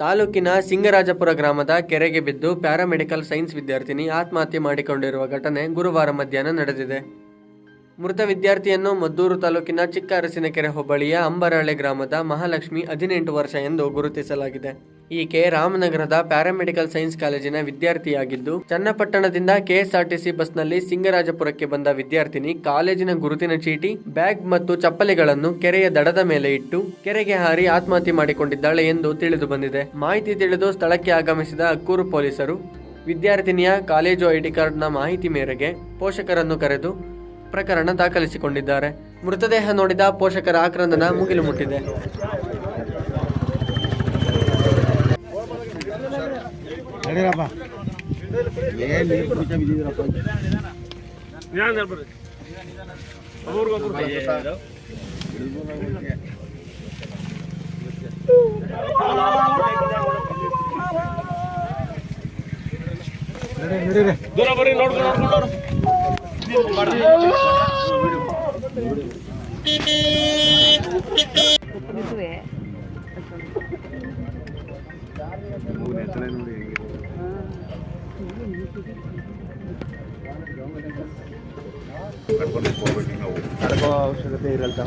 ತಾಲೂಕಿನ ಸಿಂಗರಾಜಪುರ ಗ್ರಾಮದ ಕೆರೆಗೆ ಬಿದ್ದು ಪ್ಯಾರಾಮೆಡಿಕಲ್ ಸೈನ್ಸ್ ವಿದ್ಯಾರ್ಥಿನಿ ಆತ್ಮಹತ್ಯೆ ಮಾಡಿಕೊಂಡಿರುವ ಘಟನೆ ಗುರುವಾರ ಮಧ್ಯಾಹ್ನ ನಡೆದಿದೆ. ಮೃತ ವಿದ್ಯಾರ್ಥಿಯನ್ನು ಮದ್ದೂರು ತಾಲೂಕಿನ ಚಿಕ್ಕ ಅರಸಿನಕೆರೆ ಹೋಬಳಿಯ ಅಂಬರಹಳ್ಳಿ ಗ್ರಾಮದ ಮಹಾಲಕ್ಷ್ಮಿ 18 ವರ್ಷ ಎಂದು ಗುರುತಿಸಲಾಗಿದೆ. ಈಕೆ ರಾಮನಗರದ ಪ್ಯಾರಾಮೆಡಿಕಲ್ ಸೈನ್ಸ್ ಕಾಲೇಜಿನ ವಿದ್ಯಾರ್ಥಿಯಾಗಿದ್ದು, ಚನ್ನಪಟ್ಟಣದಿಂದ ಕೆಎಸ್ಆರ್ಟಿಸಿ ಬಸ್ನಲ್ಲಿ ಸಿಂಗರಾಜಪುರಕ್ಕೆ ಬಂದ ವಿದ್ಯಾರ್ಥಿನಿ ಕಾಲೇಜಿನ ಗುರುತಿನ ಚೀಟಿ, ಬ್ಯಾಗ್ ಮತ್ತು ಚಪ್ಪಲಿಗಳನ್ನು ಕೆರೆಯ ದಡದ ಮೇಲೆ ಇಟ್ಟು ಕೆರೆಗೆ ಹಾರಿ ಆತ್ಮಹತ್ಯೆ ಮಾಡಿಕೊಂಡಿದ್ದಾಳೆ ಎಂದು ತಿಳಿದು ಬಂದಿದೆ. ಮಾಹಿತಿ ತಿಳಿದು ಸ್ಥಳಕ್ಕೆ ಆಗಮಿಸಿದ ಅಕ್ಕೂರು ಪೊಲೀಸರು ವಿದ್ಯಾರ್ಥಿನಿಯ ಕಾಲೇಜು ಐಡಿ ಕಾರ್ಡ್ನ ಮಾಹಿತಿ ಮೇರೆಗೆ ಪೋಷಕರನ್ನು ಕರೆದು ಪ್ರಕರಣ ದಾಖಲಿಸಿಕೊಂಡಿದ್ದಾರೆ. ಮೃತದೇಹ ನೋಡಿದ ಪೋಷಕರ ಆಕ್ರಂದನ ಮುಗಿಲು ಮುಟ್ಟಿದೆ. ಅವಶ್ಯಕತೆ ಇರಲ್ಲ.